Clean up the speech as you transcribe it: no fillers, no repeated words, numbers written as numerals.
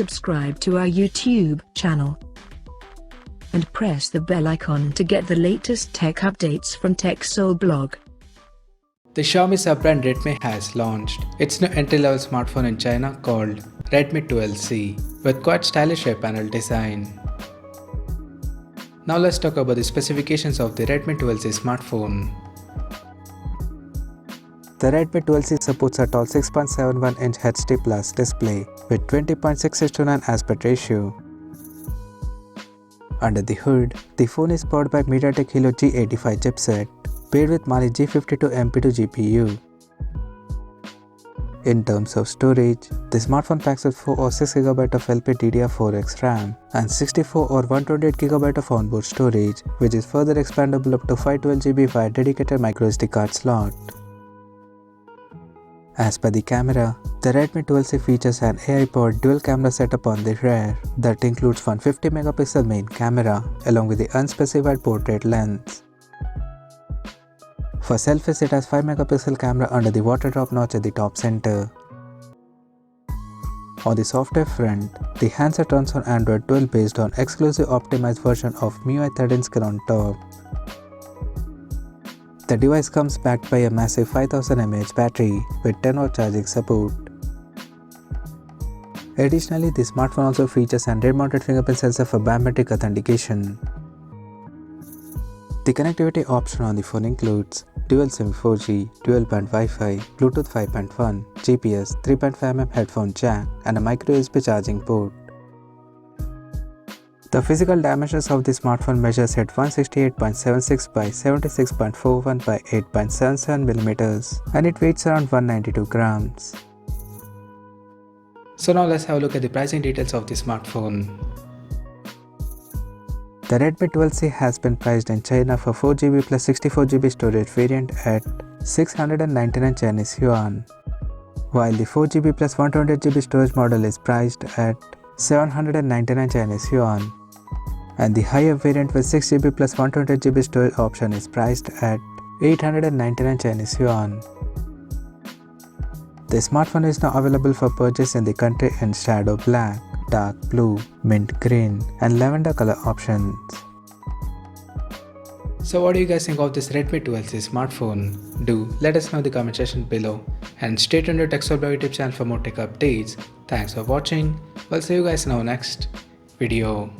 subscribe to our YouTube channel and press the bell icon to get the latest tech updates from TechSole blog. The Xiaomi sub-brand Redmi has launched its new entry-level smartphone in China called Redmi 12C with quite stylish panel design. Now let's talk about the specifications of the Redmi 12C smartphone. The Redmi 12C supports a tall 6.71-inch HD Plus display with 20.6:9 aspect ratio. Under the hood, the phone is powered by MediaTek Helio G85 chipset, paired with Mali G52 MP2 GPU. In terms of storage, the smartphone packs with 4 or 6GB of LPDDR4X RAM and 64 or 128GB of onboard storage, which is further expandable up to 512GB via dedicated microSD card slot. As per the camera, the Redmi 12C features an AI-powered dual camera setup on the rear that includes 150MP main camera along with the unspecified portrait lens. For selfies, it has 5MP camera under the water drop notch at the top center. On the software front, the handset runs on Android 12 based on exclusive optimized version of MIUI 13 skin on top. The device comes backed by a massive 5000 mAh battery with 10-hour charging support. Additionally, the smartphone also features an rear-mounted fingerprint sensor for biometric authentication. The connectivity option on the phone includes dual SIM 4G, dual-band Wi-Fi, Bluetooth 5.1, GPS, 3.5mm headphone jack, and a micro-USB charging port. The physical dimensions of the smartphone measures at 168.76 by 76.41 by 8.77mm and it weighs around 192 grams. So now let's have a look at the pricing details of the smartphone. The Redmi 12C has been priced in China for 4GB plus 64GB storage variant at 699 Chinese yuan, while the 4GB plus 128GB storage model is priced at 799 Chinese yuan, and the higher variant with 6GB plus 128GB storage option is priced at 899 Chinese yuan. The smartphone is now available for purchase in the country in shadow black, dark blue, mint green, and lavender color options. So what do you guys think of this Redmi 12C smartphone? Do let us know in the comment section below and stay tuned to TechSole blog YouTube channel for more tech updates. Thanks for watching. We'll see you guys in our next video.